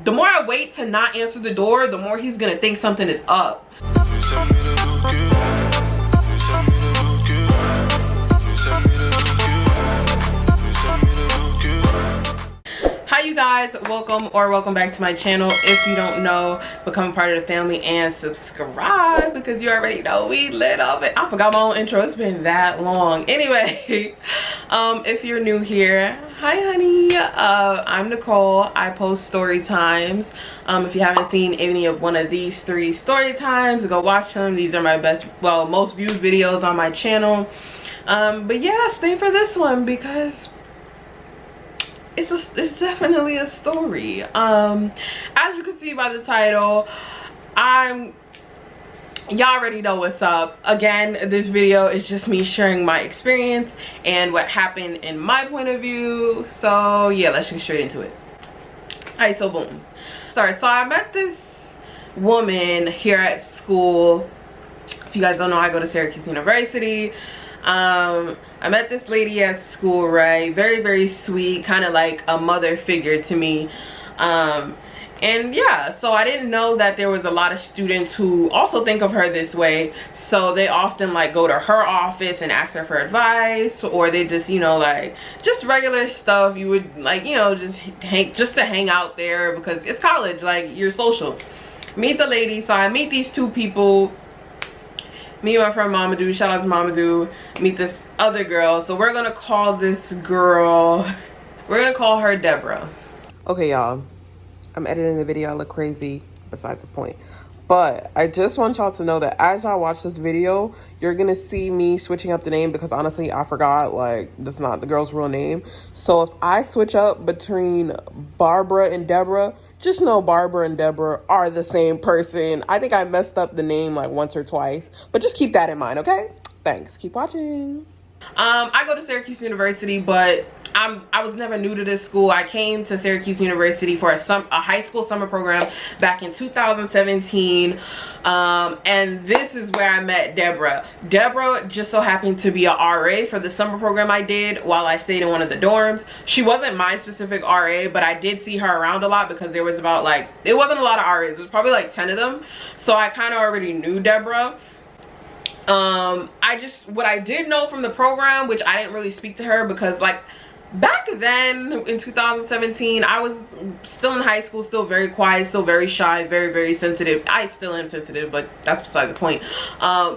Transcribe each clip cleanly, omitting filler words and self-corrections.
the more I wait to not answer the door, the more he's gonna think something is up. Hi you guys, welcome back to my channel. If you don't know, become a part of the family and subscribe, because you already know we lit up it. I forgot my own intro, it's been that long. Anyway, if you're new here, hi honey, I'm Nicole. I post story times. If you haven't seen any of one of these 3 story times, go watch them. These are my most viewed videos on my channel. But yeah, stay for this one because it's definitely a story. As you can see by the title, y'all already know what's up. Again, this video is just me sharing my experience and what happened in my point of view. So yeah, let's get straight into it. Alright, so boom. Sorry, so I met this woman here at school. If you guys don't know, I go to Syracuse University. I met this lady at school, right? Very sweet, kind of like a mother figure to me. And yeah, so I didn't know that there was a lot of students who also think of her this way. So they often like go to her office and ask her for advice, or they just, you know, like just regular stuff. You would like, you know, just to hang out there because it's college, like you're social. Meet the lady. So I meet these 2 people. Me and my friend Mamadou, shout out to Mamadou, meet this other girl. So we're gonna call this girl, we're gonna call her Deborah. Okay, y'all, I'm editing the video. I look crazy, besides the point. But I just want y'all to know that as y'all watch this video, you're gonna see me switching up the name because honestly, I forgot, like, that's not the girl's real name. So if I switch up between Barbara and Deborah, just know Barbara and Deborah are the same person. I think I messed up the name like once or twice, but just keep that in mind, okay? Thanks. Keep watching. I go to Syracuse University, but I was never new to this school. I came to Syracuse University for a high school summer program back in 2017, and this is where I met Deborah. Deborah just so happened to be a RA for the summer program I did while I stayed in one of the dorms. She wasn't my specific RA, but I did see her around a lot because there was about like, it wasn't a lot of RAs, it was probably like 10 of them, so I kind of already knew Deborah. What I did know from the program, which I didn't really speak to her because like back then in 2017 I was still in high school, still very quiet, still very shy, very sensitive. I still am sensitive, but that's beside the point.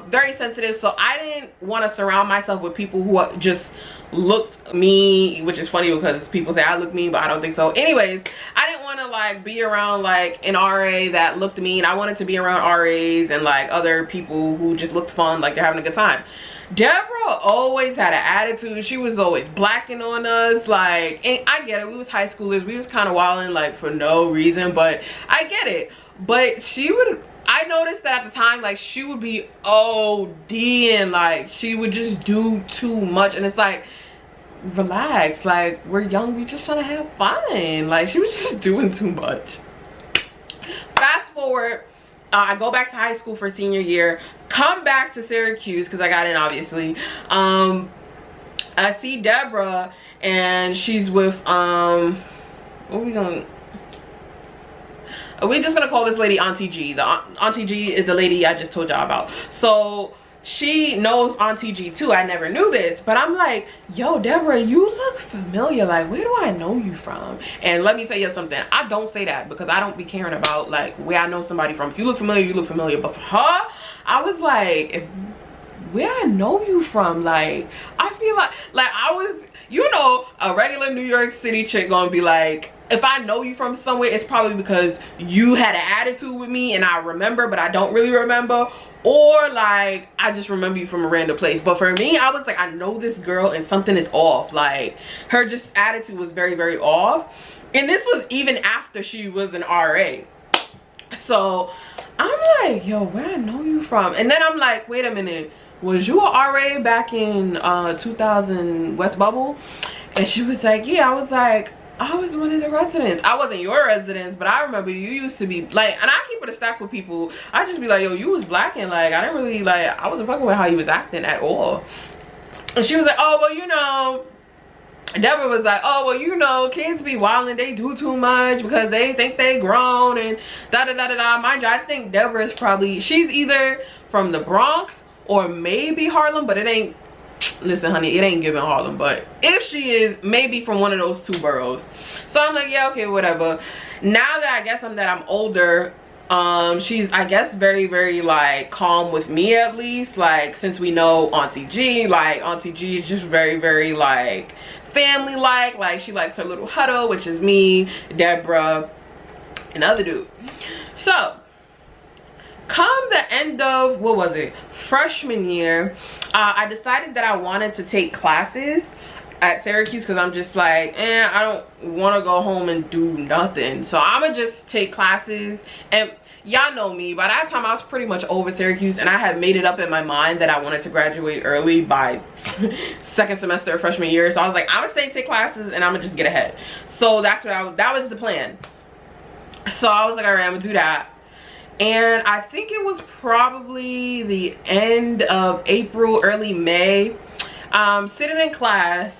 Very sensitive, so I didn't want to surround myself with people who just looked mean, which is funny because people say I look mean, but I don't think so. Anyways, I didn't want to like be around like an RA that looked mean. I wanted to be around RAs and like other people who just looked fun, like they're having a good time. Deborah always had an attitude. She was always blacking on us, like, and I get it, we was high schoolers, we was kind of wilding like for no reason, but I get it. But I noticed that at the time, like, she would be ODing, like, she would just do too much, and it's like, relax, like, we're young, we just trying to have fun. Like, she was just doing too much. Fast forward, I go back to high school for senior year, come back to Syracuse, because I got in, obviously. I see Deborah, and she's with, we're just gonna call this lady Auntie G. Auntie G is the lady I just told y'all about. So she knows Auntie G too. I never knew this, but I'm like, yo, Deborah, you look familiar. Like, where do I know you from? And let me tell you something. I don't say that because I don't be caring about like where I know somebody from. If you look familiar, you look familiar. But for her, I was like, where I know you from? Like, I feel like I was, you know, a regular New York City chick gonna be like, if I know you from somewhere, it's probably because you had an attitude with me and I remember, but I don't really remember, or like I just remember you from a random place. But for me, I was like, I know this girl and something is off. Like, her just attitude was very off, and this was even after she was an RA. So I'm like, yo, where I know you from? And then I'm like, wait a minute, was you a RA back in 2000 West Bubble? And she was like, yeah. I was like, I was one of the residents. I wasn't your residence, but I remember you used to be like, and I keep it a stack with people. I just be like, yo, you was black, and like I didn't really like, I wasn't fucking with how you was acting at all. And she was like, oh well, you know, Deborah was like, oh, well, you know, kids be wilding, they do too much because they think they grown and da-da-da-da-da. Mind you, I think Deborah's probably, she's either from the Bronx or maybe Harlem, but it ain't, listen, honey, it ain't giving Harlem. But if she is, maybe from one of those two boroughs. So I'm like, yeah, okay, whatever. Now that I guess I'm older, she's, I guess, very, very like calm with me, at least. Like, since we know Auntie G, like Auntie G is just very, very like family like she likes her little huddle, which is me, Deborah, and other dude. So come the end of, what was it, freshman year, I decided that I wanted to take classes at Syracuse because I'm just like, I don't want to go home and do nothing, so I'ma just take classes. And y'all know me, by that time I was pretty much over Syracuse, and I had made it up in my mind that I wanted to graduate early by second semester of freshman year. So I was like, I'm gonna stay take classes and I'm gonna just get ahead. So that's what that was the plan. So I was like, all right, I'm gonna do that. And I think it was probably the end of April, early May, sitting in class,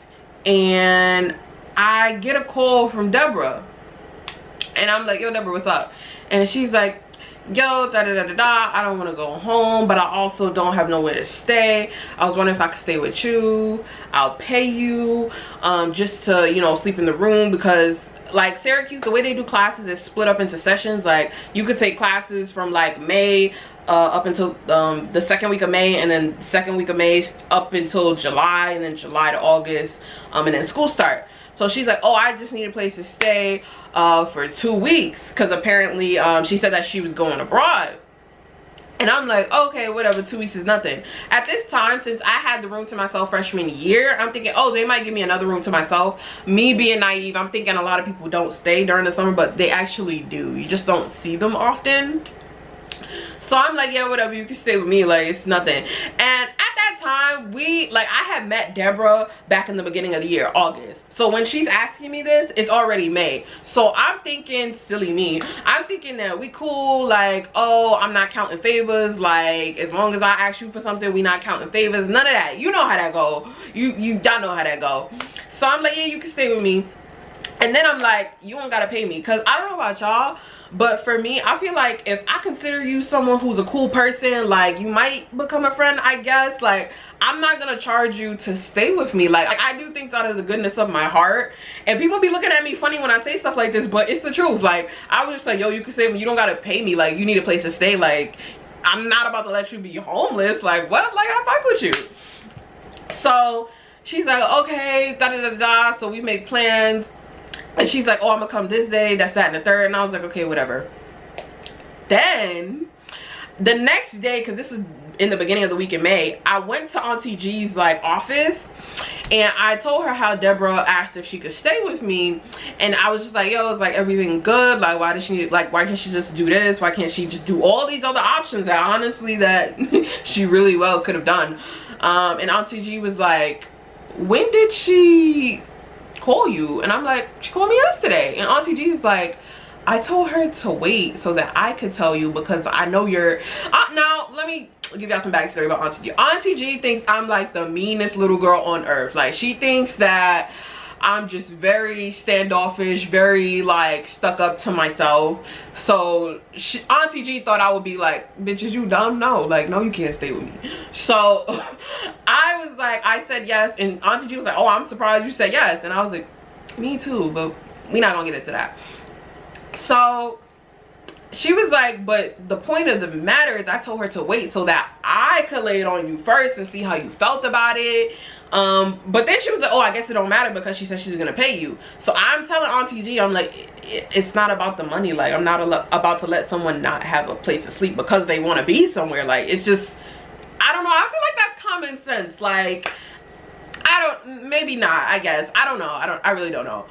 and I get a call from Deborah, and I'm like, yo, Deborah, what's up? And she's like, yo, da-da-da-da-da, I don't want to go home, but I also don't have nowhere to stay. I was wondering if I could stay with you. I'll pay you just to, you know, sleep in the room, because like Syracuse, the way they do classes is split up into sessions. Like, you could take classes from like May up until the second week of May, and then the second week of May up until July, and then July to August, and then school start. So she's like, oh, I just need a place to stay for 2 weeks, because apparently she said that she was going abroad. And I'm like, okay, whatever, 2 weeks is nothing. At this time, since I had the room to myself freshman year, I'm thinking, oh, they might give me another room to myself. Me being naive, I'm thinking a lot of people don't stay during the summer, but they actually do. You just don't see them often. So I'm like, yeah, whatever, you can stay with me, like, it's nothing. And at that time, I had met Deborah back in the beginning of the year, August. So when she's asking me this, it's already May. So I'm thinking, silly me, I'm thinking that we cool, like, oh, I'm not counting favors, like, as long as I ask you for something, we not counting favors, none of that. You know how that go. Y'all know how that go. So I'm like, yeah, you can stay with me. And then I'm like, you don't gotta pay me, because I don't know about y'all, but for me, I feel like if I consider you someone who's a cool person, like, you might become a friend, I guess. Like, I'm not gonna charge you to stay with me. Like I do things out of the goodness of my heart, and people be looking at me funny when I say stuff like this, but it's the truth. Like, I was just like, yo, you can stay with me, you don't gotta pay me, like, you need a place to stay. Like, I'm not about to let you be homeless. Like, what? Like, I fuck with you. So she's like, okay, da da da da. So we make plans. And she's like, oh, I'm gonna come this day, that's that, and the third. And I was like, okay, whatever. Then the next day, because this was in the beginning of the week in May, I went to Auntie G's like office, and I told her how Deborah asked if she could stay with me. And I was just like, yo, is like everything good? Like, why does she, like, why can't she just do this? Why can't she just do all these other options that honestly that she really well could have done? And Auntie G was like, when did she call you? And I'm like, she called me yesterday. And Auntie G is like, I told her to wait so that I could tell you, because I know you're now let me give y'all some backstory about Auntie G. Auntie G thinks I'm like the meanest little girl on earth. Like, she thinks that I'm just very standoffish, very like stuck up to myself. So Auntie G thought I would be like, bitch, is you dumb? No, like, no, you can't stay with me. So I was like, I said yes, and Auntie G was like, oh, I'm surprised you said yes. And I was like, me too, but we're not gonna get into that. So she was like, but the point of the matter is I told her to wait so that I could lay it on you first and see how you felt about it. But then she was like, oh, I guess it don't matter because she said she's gonna pay you. So I'm telling Auntie G, I'm like, it's not about the money. Like, I'm not about to let someone not have a place to sleep because they want to be somewhere. Like, it's just, I don't know, I feel like that's common sense. Like, maybe not, I guess, I don't know, I really don't know.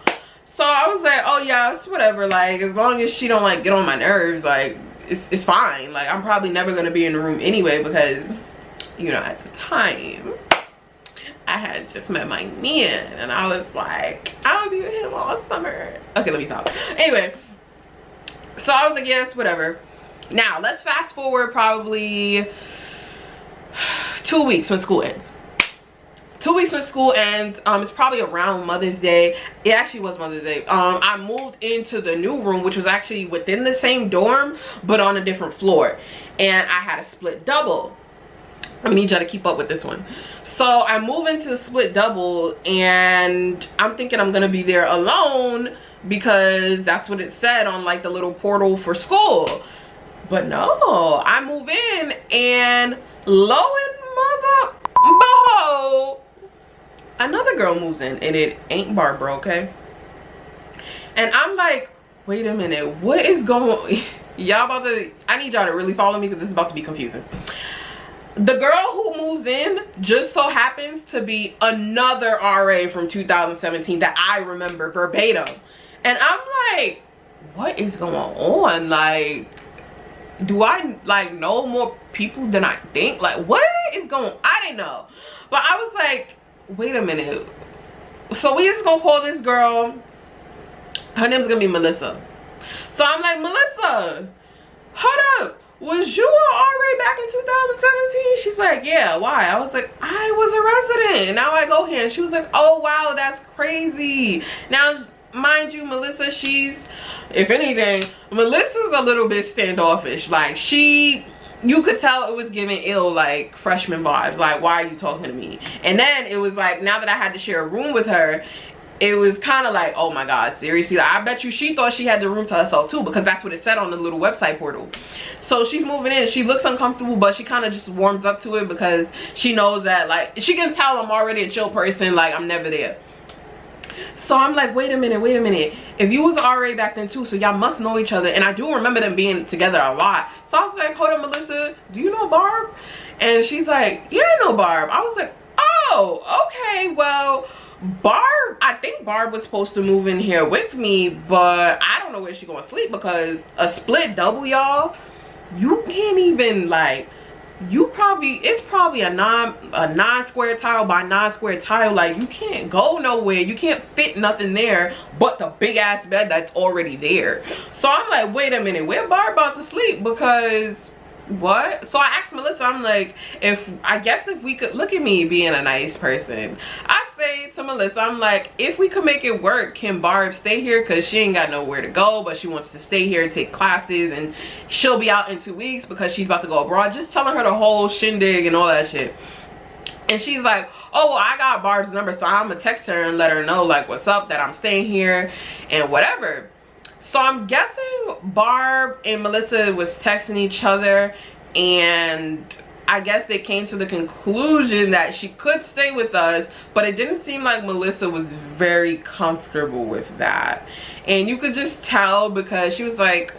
So I was like, oh yeah, it's whatever, like, as long as she don't like get on my nerves, like, it's fine. Like, I'm probably never gonna be in the room anyway, because, you know, at the time I had just met my man, and I was like, I'll be with him all summer. Okay, let me stop. Anyway, so I was like, yes, whatever. Now let's fast forward probably 2 weeks when school ends. 2 weeks when school ends. It's probably around Mother's Day. It actually was Mother's Day. I moved into the new room, which was actually within the same dorm but on a different floor, and I had a split double. I need y'all to keep up with this one. So I move into the split double, and I'm thinking I'm gonna be there alone because that's what it said on like the little portal for school. But no, I move in, and lo and mother behold, another girl moves in, and it ain't Barbara, okay? And I'm like, wait a minute, what is going y'all about to, I need y'all to really follow me because this is about to be confusing. The girl who moves in just so happens to be another RA from 2017 that I remember verbatim. And I'm like, what is going on? Like, do I like know more people than I think? Like, what is going on? I didn't know. But I was like, wait a minute. So we just gonna call this girl, her name's gonna be Melissa. So I'm like, Melissa, hold up. Was you an RA back in 2017? She's like, yeah, why? I was like, I was a resident, and now I go here. And she was like, oh wow, that's crazy. Now mind you, Melissa, she's, if anything, Melissa's a little bit standoffish. Like, you could tell it was giving ill, like freshman vibes. Like, why are you talking to me? And then it was like, now that I had to share a room with her, it was kind of like, oh my god, seriously? I bet you she thought she had the room to herself too, because that's what it said on the little website portal. So she's moving in, she looks uncomfortable, but she kind of just warms up to it because she knows that, like, she can tell I'm already a chill person, like I'm never there. So I'm like, wait a minute, if you was RA back then too, so y'all must know each other. And I do remember them being together a lot. So I was like, hold on, Melissa, do you know Barb? And she's like, yeah, I know Barb. I was like, oh, okay, well, Barb, I think Barb was supposed to move in here with me, but I don't know where she's gonna sleep, because a split double, y'all, you can't even, like, it's probably a 9 square tile by 9 square tile. Like, you can't go nowhere, you can't fit nothing there but the big ass bed that's already there. So I'm like, wait a minute, where Barb about to sleep? Because what? So I asked Melissa, I'm like, I guess if we could, look at me being a nice person, I say to Melissa, I'm like, if we could make it work, can Barb stay here? Because she ain't got nowhere to go, but she wants to stay here and take classes, and she'll be out in 2 weeks because she's about to go abroad. Just telling her the whole shindig and all that shit. And she's like, oh, well, I got Barb's number, so I'm gonna text her and let her know, like, what's up, that I'm staying here and whatever. So I'm guessing Barb and Melissa was texting each other, and I guess they came to the conclusion that she could stay with us, but it didn't seem like Melissa was very comfortable with that. And you could just tell, because she was like,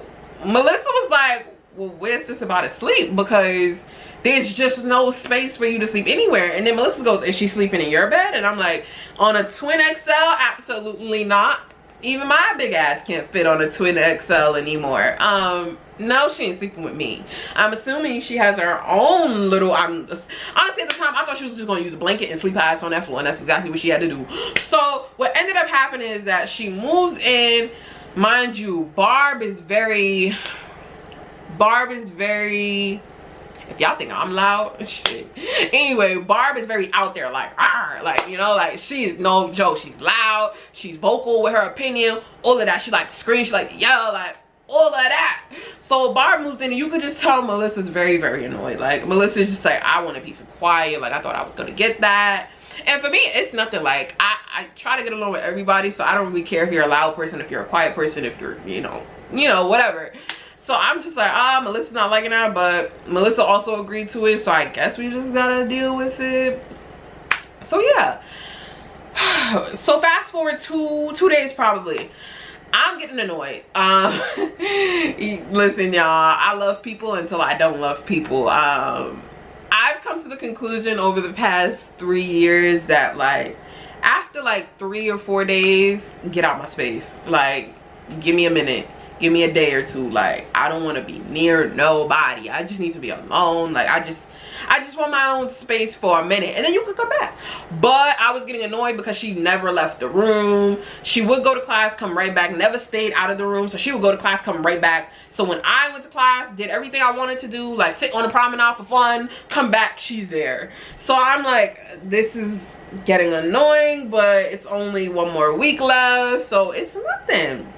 Melissa was like, well, where's this about to sleep? Because there's just no space for you to sleep anywhere. And then Melissa goes, is she sleeping in your bed? And I'm like, on a twin XL? Absolutely not. Even my big ass can't fit on a twin XL anymore. No, she ain't sleeping with me. I'm assuming she has her own little, honestly at the time I thought she was just gonna use a blanket and sleep her ass on that floor, and that's exactly what she had to do. So what ended up happening is that she moves in. Mind you, Barb is very, if y'all think I'm loud, shit. Anyway, Barb is very out there, like, argh, like, you know, like, she's no joke. She's loud, she's vocal with her opinion, all of that. She like to scream, she like to yell, like, all of that. So Barb moves in, and you could just tell Melissa's very, very annoyed. Like, Melissa's just like, I want a piece of quiet. Like, I thought I was gonna get that. And for me, it's nothing. Like, I try to get along with everybody, so I don't really care if you're a loud person, if you're a quiet person, if you're, you know, whatever. So I'm just like, Melissa's not liking that, but Melissa also agreed to it, so I guess we just gotta deal with it. So yeah. So fast forward two days probably. I'm getting annoyed. Listen, y'all, I love people until I don't love people. I've come to the conclusion over the past 3 years that, like, after like 3 or 4 days, get out my space. Like, give me a minute. Give me a day or two. Like, I don't want to be near nobody. I just need to be alone. Like, I just want my own space for a minute, and then you could come back. But I was getting annoyed because she never left the room. She would go to class, come right back, never stayed out of the room. So she would go to class, come right back. So when I went to class, did everything I wanted to do, like sit on the promenade for fun, come back, she's there. So I'm like, this is getting annoying, but it's only one more week left, so it's nothing.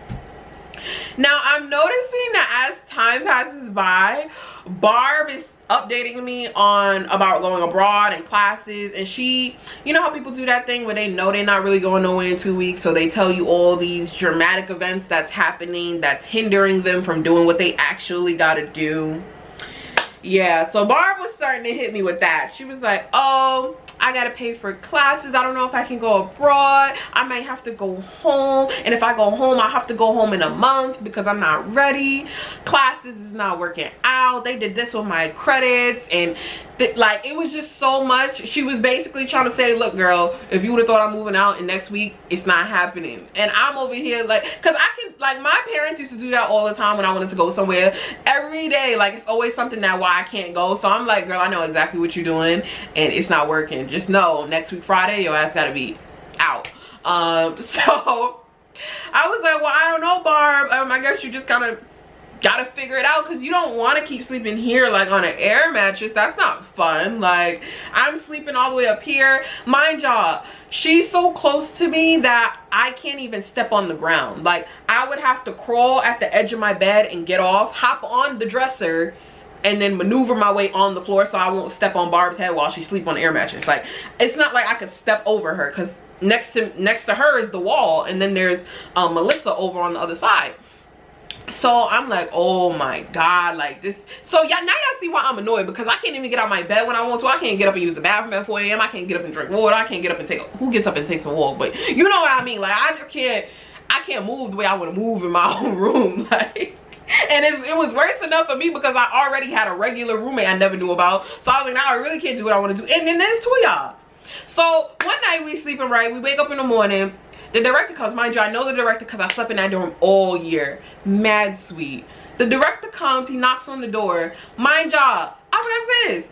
Now I'm noticing that as time passes by, Barb is updating me on about going abroad and classes, and she, you know how people do that thing where they know they're not really going nowhere in 2 weeks, so they tell you all these dramatic events that's happening that's hindering them from doing what they actually got to do. Yeah, so Barb was starting to hit me with that. She was like, oh, I gotta pay for classes. I don't know if I can go abroad. I might have to go home, and if I go home, I have to go home in a month because I'm not ready. Classes is not working out. They did this with my credits, and like, it was just so much. She was basically trying to say, look girl, if you would have thought I'm moving out in next week, it's not happening. And I'm over here like, because I can, like, my parents used to do that all the time when I wanted to go somewhere. Every day, like, it's always something that why I can't go. So I'm like, girl, I know exactly what you're doing, and it's not working. Just know next week Friday your ass gotta be out. So I was like, well, I don't know, Barb. I guess you just kind of gotta figure it out, because you don't want to keep sleeping here like on an air mattress. That's not fun. Like, I'm sleeping all the way up here. Mind y'all, she's so close to me that I can't even step on the ground. Like, I would have to crawl at the edge of my bed and get off, hop on the dresser, and then maneuver my way on the floor so I won't step on Barb's head while she sleep on the air mattress. Like, it's not like I could step over her, because next to her is the wall, and then there's Melissa over on the other side. So I'm like, oh my god, like this. So yeah, now y'all see why I'm annoyed, because I can't even get out of my bed when I want to. I can't get up and use the bathroom at 4 a.m. I can't get up and drink water. I can't get up and take, who gets up and takes a walk? But you know what I mean. Like, I just can't, I can't move the way I want to move in my own room. Like, and it was worse enough for me because I already had a regular roommate I never knew about. So I was like, now I really can't do what I want to do. And then there's two of y'all. So one night we sleeping right, we wake up in the morning. The director comes. Mind you, I know the director because I slept in that dorm all year. Mad sweet. The director comes, he knocks on the door. Mind y'all, I'm gonna say this.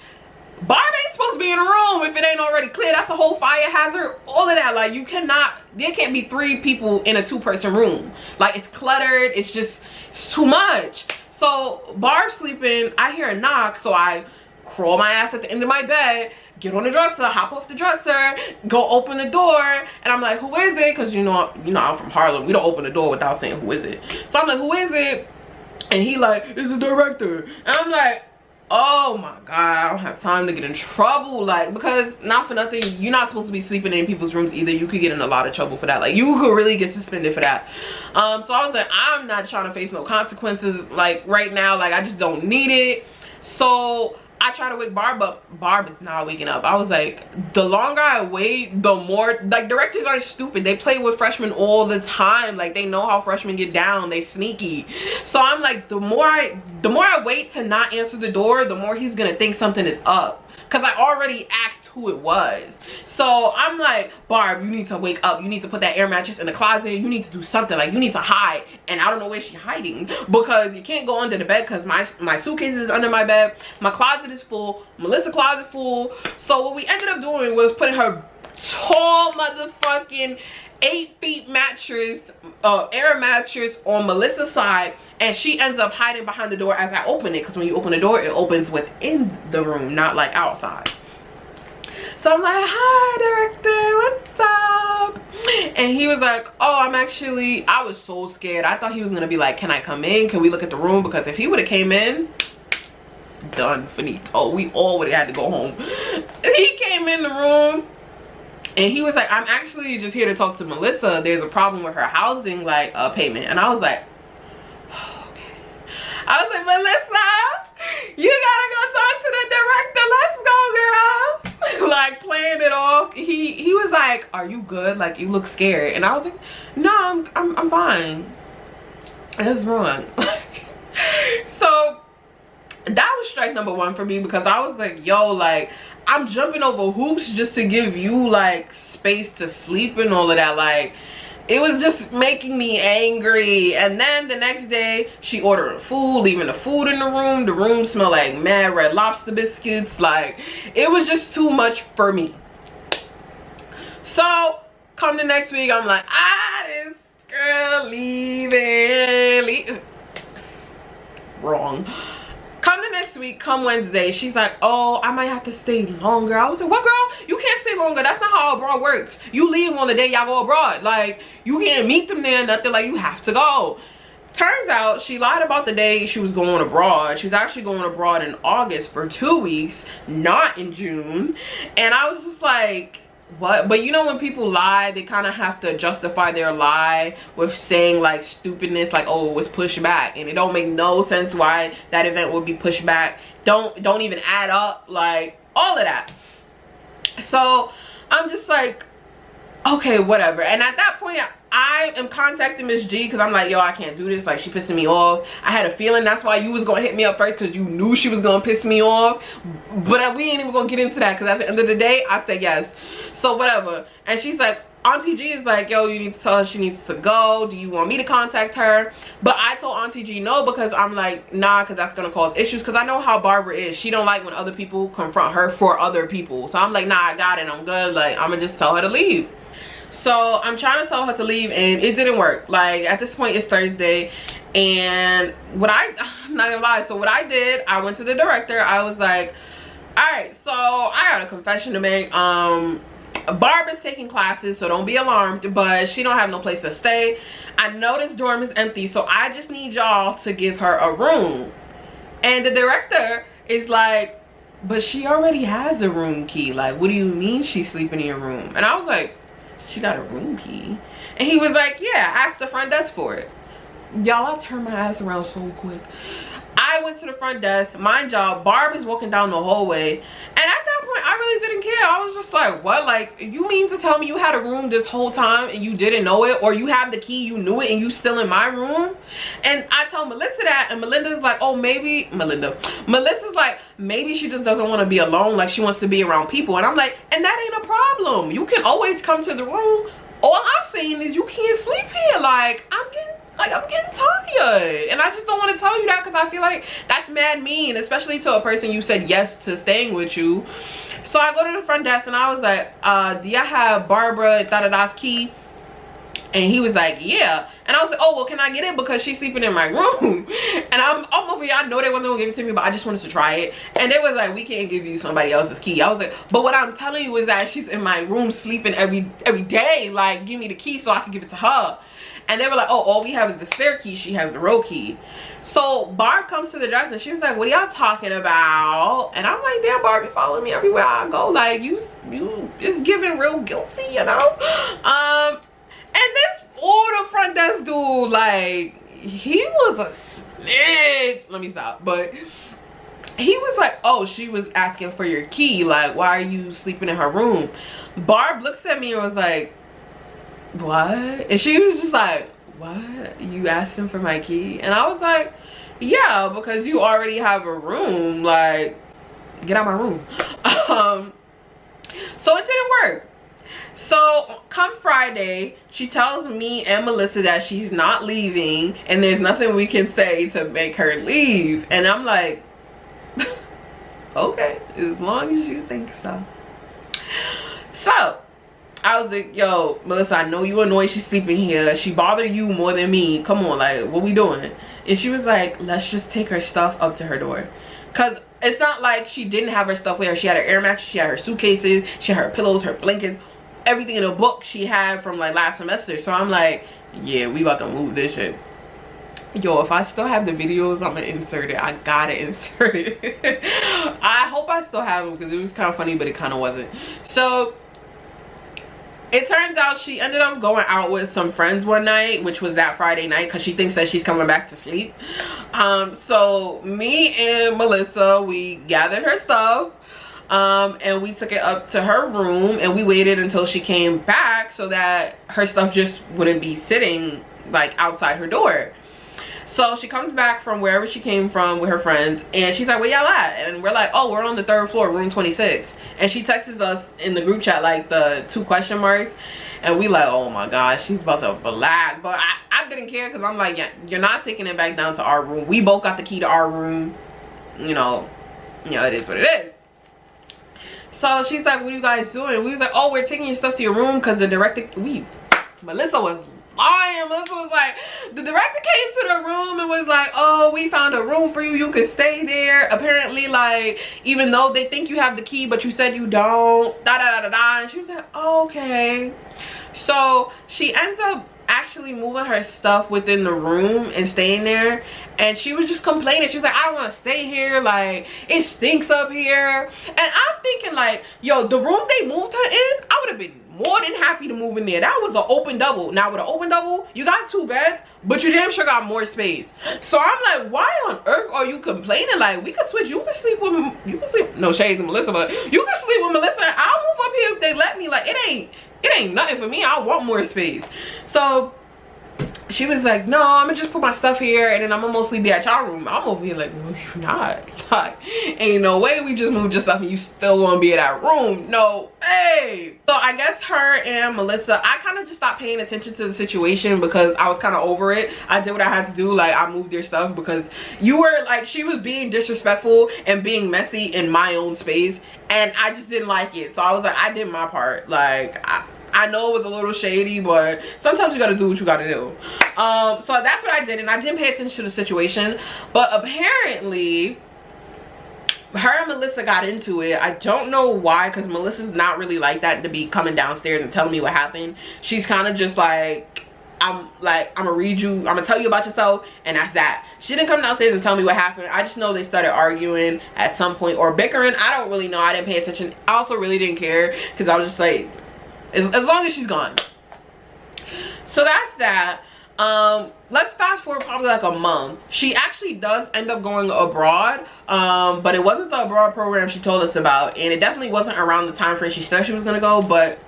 Barb ain't supposed to be in a room if it ain't already clear. That's a whole fire hazard. All of that. Like, you cannot, there can't be 3 people in a 2-person room. Like, it's cluttered. It's just, it's too much. So Barb sleeping, I hear a knock, so I crawl my ass at the end of my bed, get on the dresser, hop off the dresser, go open the door, and I'm like, who is it? Because you know I'm from Harlem. We don't open the door without saying who is it. So I'm like, who is it? And he like, it's the director. And I'm like, oh my god, I don't have time to get in trouble. Like, because not for nothing, you're not supposed to be sleeping in people's rooms either. You could get in a lot of trouble for that. Like, you could really get suspended for that. So I was like, I'm not trying to face no consequences like right now. Like, I just don't need it. So I try to wake Barb up. Barb is not waking up. I was like, the longer I wait, the more, like, directors aren't stupid. They play with freshmen all the time. Like, they know how freshmen get down. They sneaky. So I'm like, the more I wait to not answer the door, the more he's gonna think something is up. Because I already asked who it was. So I'm like, Barb, you need to wake up. You need to put that air mattress in the closet. You need to do something. Like, you need to hide. And I don't know where she's hiding, because you can't go under the bed because my suitcase is under my bed. My closet is full. Melissa's closet full. So what we ended up doing was putting her tall motherfucking 8 feet mattress, air mattress on Melissa's side, and she ends up hiding behind the door as I open it, because when you open the door, it opens within the room, not like outside. So I'm like, hi director, what's up? And he was like, oh, I was so scared. I thought he was gonna be like, can I come in? Can we look at the room? Because if he would have came in, done, finito. We all would have had to go home. He came in the room, and he was like, I'm actually just here to talk to Melissa. There's a problem with her housing, like, payment. And I was like, oh, okay. I was like, Melissa, you gotta go talk to the director. Let's go, girl. Like, playing it off. He was like, are you good? Like, you look scared. And I was like, no, I'm fine. That's wrong. So that was strike number 1 for me, because I was like, yo, like, I'm jumping over hoops just to give you like space to sleep and all of that. Like, it was just making me angry. And then the next day she ordering food, leaving the food in the room smelled like mad Red Lobster biscuits. Like, it was just too much for me. So come the next week, I'm like, this girl leaving. Wrong. Come the next week, come Wednesday, she's like, oh, I might have to stay longer. I was like, what, girl? You can't stay longer. That's not how abroad works. You leave on the day y'all go abroad. Like, you can't meet them there, nothing. Like, you have to go. Turns out she lied about the day she was going abroad. She was actually going abroad in August for 2 weeks, not in June. And I was just like, what? But you know, when people lie, they kind of have to justify their lie with saying like stupidness, like, oh, it was pushed back, and it don't make no sense why that event would be pushed back. Don't even add up, like, all of that. So I'm just like, okay, whatever. And at that point, I am contacting Miss G because I'm like, yo, I can't do this. Like, she pissing me off. I had a feeling that's why you was gonna hit me up first, because you knew she was gonna piss me off. But we ain't even gonna get into that, because at the end of the day, I said yes. So whatever. And she's like, Auntie G is like, yo, you need to tell her she needs to go. Do you want me to contact her? But I told Auntie G no, because I'm like, nah, because that's gonna cause issues. Because I know how Barbara is. She don't like when other people confront her for other people. So I'm like, nah, I got it. I'm good. Like, I'm gonna just tell her to leave. So I'm trying to tell her to leave, and it didn't work. Like, at this point, it's Thursday, and I'm not gonna lie, so what I did, I went to the director. I was like, all right, so I got a confession to make. Barb is taking classes, so don't be alarmed, but she don't have no place to stay. I know this dorm is empty, so I just need y'all to give her a room. And the director is like, but she already has a room key. Like, what do you mean she's sleeping in your room? And I was like, she got a room key? And he was like, yeah, ask the front desk for it. Y'all, I turned my ass around so quick. I went to the front desk, mind y'all, Barb is walking down the hallway, and at that point I really didn't care. I was just like, what? Like, you mean to tell me you had a room this whole time and you didn't know it? Or you have the key, you knew it, and you still in my room? And I tell Melissa that, and Melissa's like, oh, maybe Melissa's like, maybe she just doesn't want to be alone, like she wants to be around people. And I'm like, and that ain't a problem. You can always come to the room. All I'm saying is you can't sleep here. Like, I'm getting tired, and I just don't want to tell you that, because I feel like that's mad mean, especially to a person you said yes to staying with you. So I go to the front desk, and I was like, do y'all have Barbara da-da-da's key? And he was like, yeah. And I was like, oh, well, can I get it, because she's sleeping in my room? And I'm over here, I know they wasn't gonna give it to me, but I just wanted to try it. And they was like, we can't give you somebody else's key. I was like, but what I'm telling you is that she's in my room sleeping every day. Like, give me the key so I can give it to her. And they were like, oh, all we have is the spare key. She has the row key. So Barb comes to the desk, and she was like, what are y'all talking about? And I'm like, damn, Barb, you follow me everywhere I go. Like, you is giving real guilty, you know? And this the front desk dude, like, he was a snitch. Let me stop. But he was like, oh, she was asking for your key. Like, why are you sleeping in her room? Barb looks at me and was like, what? And she was just like, what? You asked him for my key? And I was like, yeah, because you already have a room. Like, get out my room. So it didn't work. So come Friday, she tells me and Melissa that she's not leaving, and there's nothing we can say to make her leave. And I'm like, okay, as long as you think so. So I was like, yo, Melissa, I know you annoyed she's sleeping here. She bothered you more than me. Come on, like, what we doing? And she was like, let's just take her stuff up to her door. Because it's not like she didn't have her stuff with her. She had her air mattress, she had her suitcases, she had her pillows, her blankets, everything in a book she had from like last semester. So I'm like, yeah, we about to move this shit. Yo, if I still have the videos, I'm gonna insert it. I gotta insert it. I hope I still have them, because it was kind of funny, but it kind of wasn't. So it turns out she ended up going out with some friends one night, which was that Friday night, because she thinks that she's coming back to sleep. So me and Melissa, we gathered her stuff, and we took it up to her room, and we waited until she came back so that her stuff just wouldn't be sitting like outside her door. So she comes back from wherever she came from with her friends, and she's like, where y'all at? And we're like, oh, we're on the 3rd floor, room 26. And she texts us in the group chat like the 2 question marks, and we like, oh my gosh, she's about to black. But I didn't care, because I'm like, yeah, you're not taking it back down to our room. We both got the key to our room. You know, it is what it is. So she's like, what are you guys doing? We was like, oh, we're taking your stuff to your room, because the director, Melissa was lying. Melissa was like, the director came to the room and was like, oh, we found a room for you, you could stay there. Apparently, like, even though they think you have the key, but you said you don't, da da da da da. And she was like, oh, okay. So she ends up actually moving her stuff within the room and staying there, and she was just complaining. She was like, I don't want to stay here, like, it stinks up here. And I'm thinking, like, yo, the room they moved her in, I would have been more than happy to move in there. That was an open double. Now with an open double, you got 2 beds, but you damn sure got more space. So I'm like, why on earth are you complaining? Like, we could switch. You can sleep with, no shade to Melissa, but you can sleep with Melissa, and I'll move up here if they let me. Like, it ain't nothing for me. I want more space. So she was like, no, I'm gonna just put my stuff here, and then I'm gonna mostly be at y'all room. I'm over here like, no, you're not. Like, ain't no way we just moved your stuff and you still gonna be in that room. No way. So I guess her and Melissa, I kind of just stopped paying attention to the situation, because I was kind of over it. I did what I had to do. Like, I moved your stuff because you were like, she was being disrespectful and being messy in my own space, and I just didn't like it. So I was like, I did my part. Like, I know it was a little shady, but sometimes you gotta do what you gotta do. So that's what I did, and I didn't pay attention to the situation. But apparently, her and Melissa got into it. I don't know why, because Melissa's not really like that, to be coming downstairs and telling me what happened. She's kind of just like, I'm gonna read you, I'm gonna tell you about yourself, and that's that. She didn't come downstairs and tell me what happened. I just know they started arguing at some point, or bickering. I don't really know. I didn't pay attention. I also really didn't care, because I was just like, as long as she's gone. So that's that. Let's fast forward probably like a month. She actually does end up going abroad, but it wasn't the abroad program she told us about, and it definitely wasn't around the time frame she said she was gonna go. But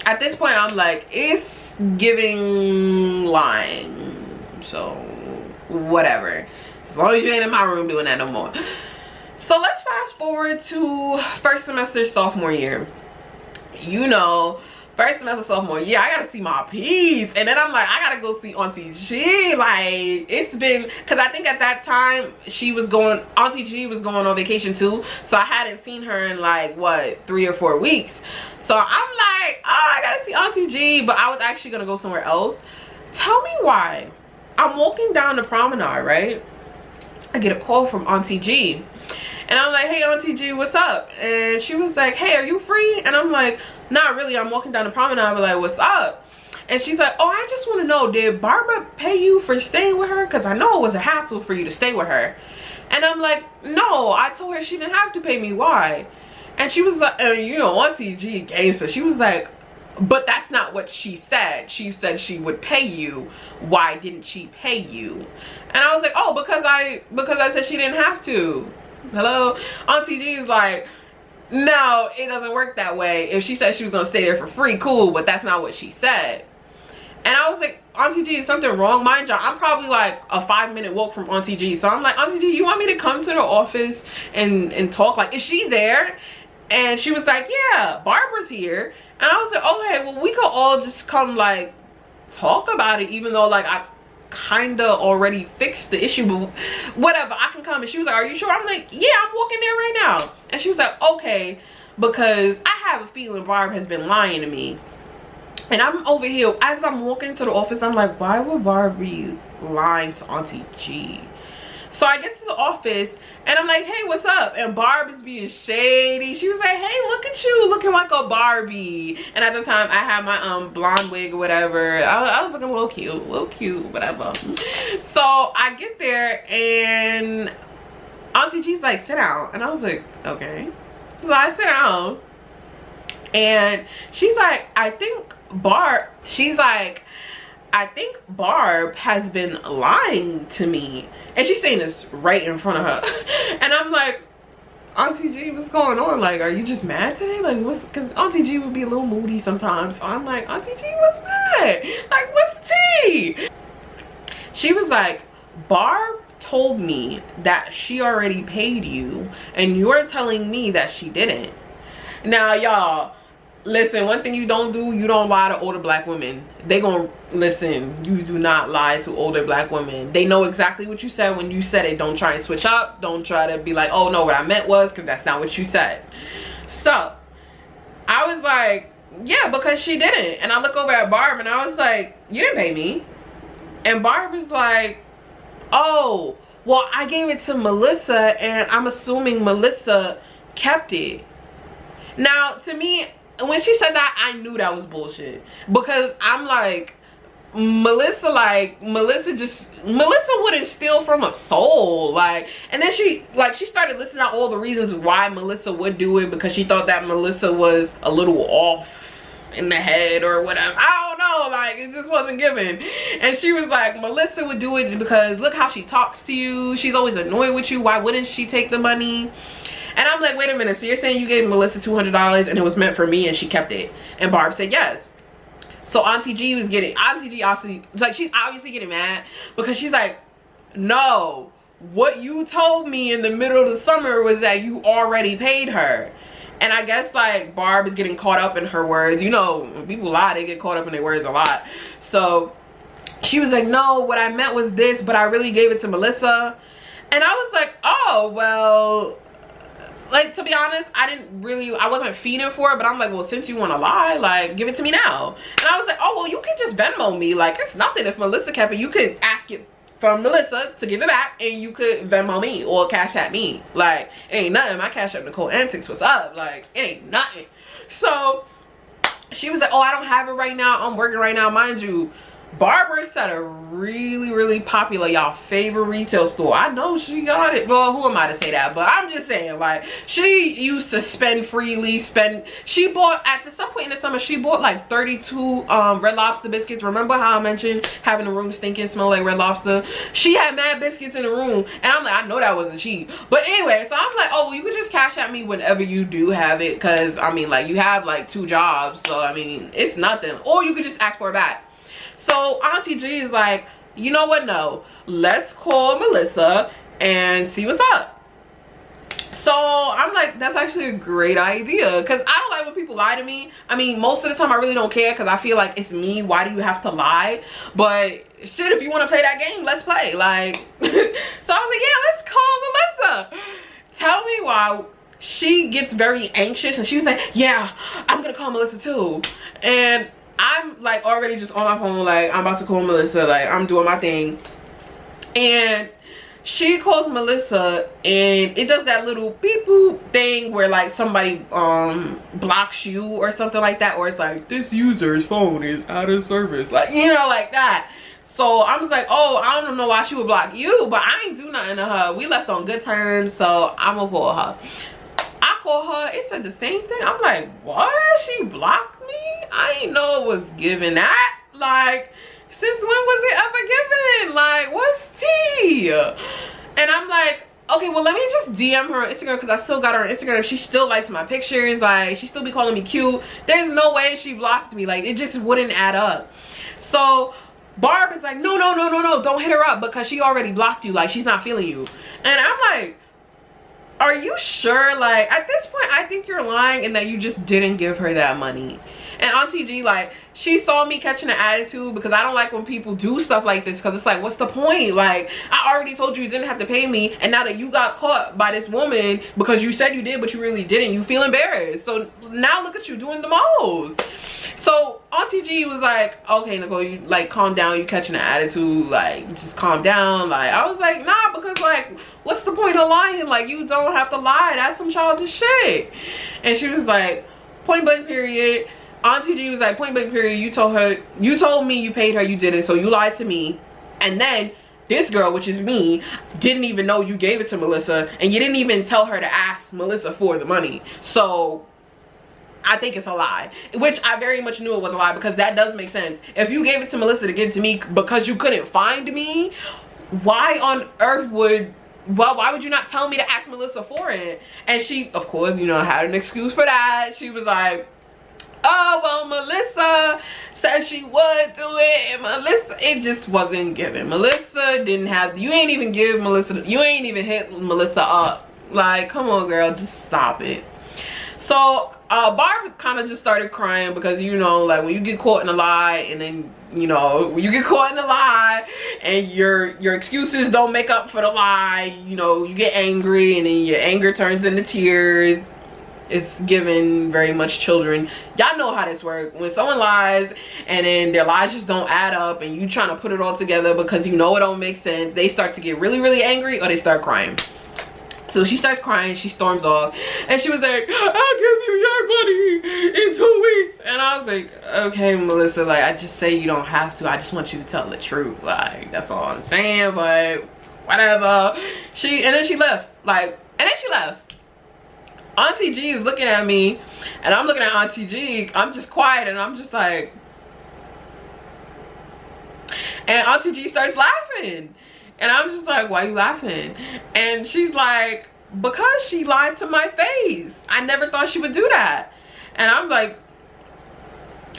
at this point, I'm like, it's giving lying. So whatever, as long as you ain't in my room doing that no more. So let's fast forward to first semester sophomore year. You know, first semester sophomore year, I gotta see my peeps, and then I'm like, I gotta go see Auntie G. Like, it's been, because I think at that time she was going, Auntie G was going on vacation too, so I hadn't seen her in like, what, 3 or 4 weeks. So I'm like, oh, I gotta see Auntie G, but I was actually gonna go somewhere else. Tell me why. I'm walking down the promenade, right? I get a call from Auntie G. And I'm like, hey, Auntie G, what's up? And she was like, hey, are you free? And I'm like, not really. I'm walking down the promenade. But like, what's up? And she's like, oh, I just want to know, did Barbara pay you for staying with her? Because I know it was a hassle for you to stay with her. And I'm like, no, I told her she didn't have to pay me. Why? And she was like, you know, Auntie G gangster. She was like, but that's not what she said. She said she would pay you. Why didn't she pay you? And I was like, oh, because I said she didn't have to. Hello? Auntie G is like, no, it doesn't work that way. If she said she was gonna stay there for free, cool, but that's not what she said. And I was like, Auntie G, is something wrong? Mind you, I'm probably like a 5-minute walk from Auntie G. So I'm like, Auntie G, you want me to come to the office and talk? Like, is she there? And she was like, yeah, Barbara's here. And I was like, okay, well, we could all just come like talk about it, even though like I kind of already fixed the issue, but whatever, I can come. And she was like, are you sure? I'm like, yeah, I'm walking there right now. And she was like, okay, because I have a feeling Barb has been lying to me. And I'm over here, as I'm walking to the office, I'm like, why would Barb be lying to Auntie G? So I get to the office and I'm like, hey, what's up? And Barb is being shady. She was like, hey, look at you looking like a Barbie. And at the time I had my blonde wig or whatever. I was looking a little cute, whatever. So I get there and Auntie G's like, sit down. And I was like, okay. So I sit down and she's like, I think Barb has been lying to me. And she's saying this right in front of her. And I'm like, Auntie G, what's going on? Like, are you just mad today? Like, what's, because Auntie G would be a little moody sometimes. So I'm like, Auntie G, what's mad? Like, what's tea? She was like, Barb told me that she already paid you and you're telling me that she didn't. Now, y'all, Listen, one thing you don't do, you don't lie to older black women. They gonna listen. You do not lie to older black women. They know exactly what you said when you said it. Don't try and switch up. Don't try to be like, oh no, what I meant was, because that's not what you said. So I was like, yeah, because she didn't. And I look over at Barb and I was like, you didn't pay me. And Barb was like, oh, well, I gave it to Melissa and I'm assuming Melissa kept it. Now, to me, when she said that, I knew that was bullshit. Because I'm like, Melissa wouldn't steal from a soul. Like, and then she started listing out all the reasons why Melissa would do it, because she thought that Melissa was a little off in the head or whatever. I don't know, like, it just wasn't given. And she was like, Melissa would do it because look how she talks to you. She's always annoyed with you. Why wouldn't she take the money? And I'm like, wait a minute, so you're saying you gave Melissa $200 and it was meant for me and she kept it? And Barb said yes. So Auntie G was getting, Auntie G obviously, it's like, she's obviously getting mad because she's like, no, what you told me in the middle of the summer was that you already paid her. And I guess like Barb is getting caught up in her words. You know, when people lie, they get caught up in their words a lot. So she was like, no, what I meant was this, but I really gave it to Melissa. And I was like, oh, well, like, to be honest, I wasn't feeding for it, but I'm like, well, since you want to lie, like, give it to me now. And I was like, oh, well, you can just Venmo me. Like, it's nothing. If Melissa kept it, you could ask it from Melissa to give it back, and you could Venmo me or Cash App me. Like, it ain't nothing. My Cash App Nicole Antics, what's up? Like, it ain't nothing. So she was like, oh, I don't have it right now. I'm working right now. Mind you, Barb works at a really, really popular, y'all, favorite retail store. I know she got it. Well, who am I to say that? But I'm just saying, like, she used to spend freely. She bought, at some point in the summer, she bought like 32 Red Lobster biscuits. Remember how I mentioned having the room stinking, smell like Red Lobster? She had mad biscuits in the room. And I'm like, I know that wasn't cheap. But anyway, so I'm like, oh, well, you could just Cash at me whenever you do have it. Because, I mean, like, you have like 2 jobs. So, I mean, it's nothing. Or you could just ask for it back. So Auntie G is like, you know what, no, let's call Melissa and see what's up. So I'm like, that's actually a great idea, because I don't like when people lie to me. I mean, most of the time I really don't care, because I feel like it's me. Why do you have to lie? But shit, if you want to play that game, let's play. Like, so I was like, yeah, let's call Melissa. Tell me why she gets very anxious, and she was like, yeah, I'm gonna call Melissa too. And I'm like already just on my phone, like, I'm about to call Melissa, like, I'm doing my thing. And she calls Melissa, and it does that little beep boop thing where like somebody blocks you or something like that, or it's like, this user's phone is out of service, like, you know, like that. So I was like, oh, I don't know why she would block you, but I ain't do nothing to her. We left on good terms, so I'm gonna call her. I call her, it said the same thing. I'm like, what? She blocked me? I ain't know it was given that. Like, since when was it ever given? Like, what's tea? And I'm like, okay, well, let me just DM her on Instagram, because I still got her on Instagram. She still likes my pictures. Like, she still be calling me cute. There's no way she blocked me. Like, it just wouldn't add up. So Barb is like, no, don't hit her up, because she already blocked you. Like, she's not feeling you. And I'm like, are you sure? Like, at this point, I think you're lying and that you just didn't give her that money. And Auntie G, like, she saw me catching an attitude, because I don't like when people do stuff like this, because it's like, what's the point? Like, I already told you you didn't have to pay me, and now that you got caught by this woman because you said you did but you really didn't, you feel embarrassed. So now look at you doing the most. So Auntie G was like, okay, Nicole, you like, calm down, you catching an attitude, like, just calm down. Like, I was like, nah, because like, what's the point of lying? Like, you don't have to lie. That's some childish shit. And she was like, point blank period. Auntie G was like, point blank period, you told me you paid her, you didn't, so you lied to me. And then this girl, which is me, didn't even know you gave it to Melissa, and you didn't even tell her to ask Melissa for the money. So I think it's a lie, which I very much knew it was a lie, because that does make sense. If you gave it to Melissa to give it to me because you couldn't find me, why on earth would, well, why would you not tell me to ask Melissa for it? And she, of course, you know, had an excuse for that. She was like, oh, well, Melissa said she would do it, and Melissa, it just wasn't given. Melissa didn't have, you ain't even give Melissa, you ain't even hit Melissa up. Like, come on, girl, just stop it. So Barb kind of just started crying because, you know, like when you get caught in a lie, and then, you know, when you get caught in a lie and your excuses don't make up for the lie, you know, you get angry, and then your anger turns into tears. It's given very much children. Y'all know how this works. When someone lies and then their lies just don't add up, and you trying to put it all together because you know it don't make sense, they start to get really, really angry, or they start crying. So she starts crying, she storms off, and she was like, I'll give you your money in 2 weeks. And I was like, okay, Melissa, like, I just say you don't have to. I just want you to tell the truth. Like, that's all I'm saying, but whatever. And then she left. Like, and then she left. Auntie G is looking at me, and I'm looking at Auntie G. I'm just quiet, and I'm just like, and Auntie G starts laughing. And I'm just like, why are you laughing? And she's like, because she lied to my face. I never thought she would do that. And I'm like,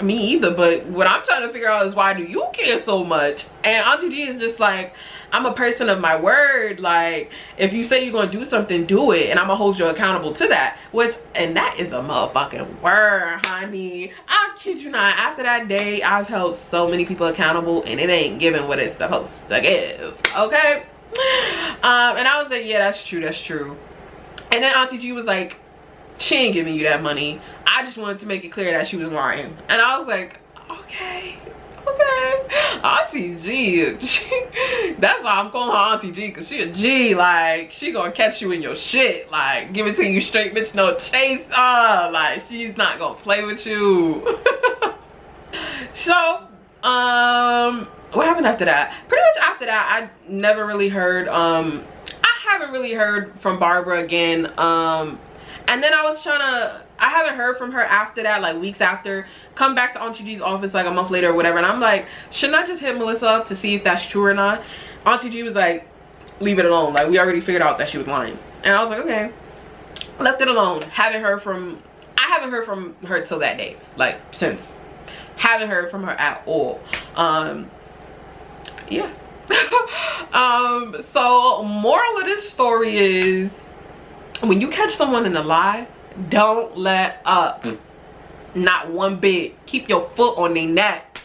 me either, but what I'm trying to figure out is, why do you care so much? And Auntie G is just like, I'm a person of my word. Like, if you say you're gonna do something, do it, and I'm gonna hold you accountable to that. And that is a motherfucking word, honey. I kid you not, after that day, I've held so many people accountable, and it ain't giving what it's supposed to give, okay? And I was like, yeah, that's true, that's true. And then Auntie G was like, she ain't giving you that money. I just wanted to make it clear that she was lying. And I was like, okay. Auntie G, that's why I'm calling her Auntie G, because she a G. Like, she gonna catch you in your shit, like, give it to you straight, bitch, no chaser. Like, she's not gonna play with you. So what happened after that? Pretty much after that, I never really heard, I haven't really heard from Barbara again. And then I haven't heard from her after that, like weeks after. Come back to Auntie G's office like a month later or whatever, and I'm like, shouldn't I just hit Melissa up to see if that's true or not? Auntie G was like, leave it alone. Like, we already figured out that she was lying. And I was like, okay. Left it alone. I haven't heard from her till that day. Like, since. Haven't heard from her at all. Yeah. So moral of this story is, when you catch someone in a lie, don't let up. Not one bit. Keep your foot on their neck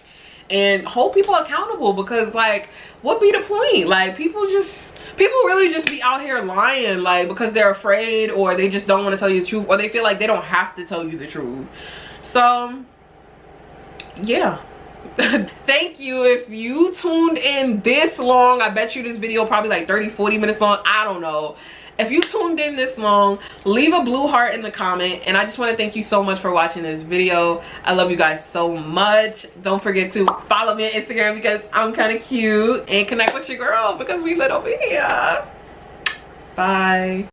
and hold people accountable, because, like, what be the point? Like, people really just be out here lying, like, because they're afraid, or they just don't want to tell you the truth, or they feel like they don't have to tell you the truth. So yeah. Thank you if you tuned in this long. I bet you this video probably like 30-40 minutes long. I don't know. If you tuned in this long, leave a blue heart in the comment. And I just want to thank you so much for watching this video. I love you guys so much. Don't forget to follow me on Instagram, because I'm kind of cute, and connect with your girl because we lit over here. Bye.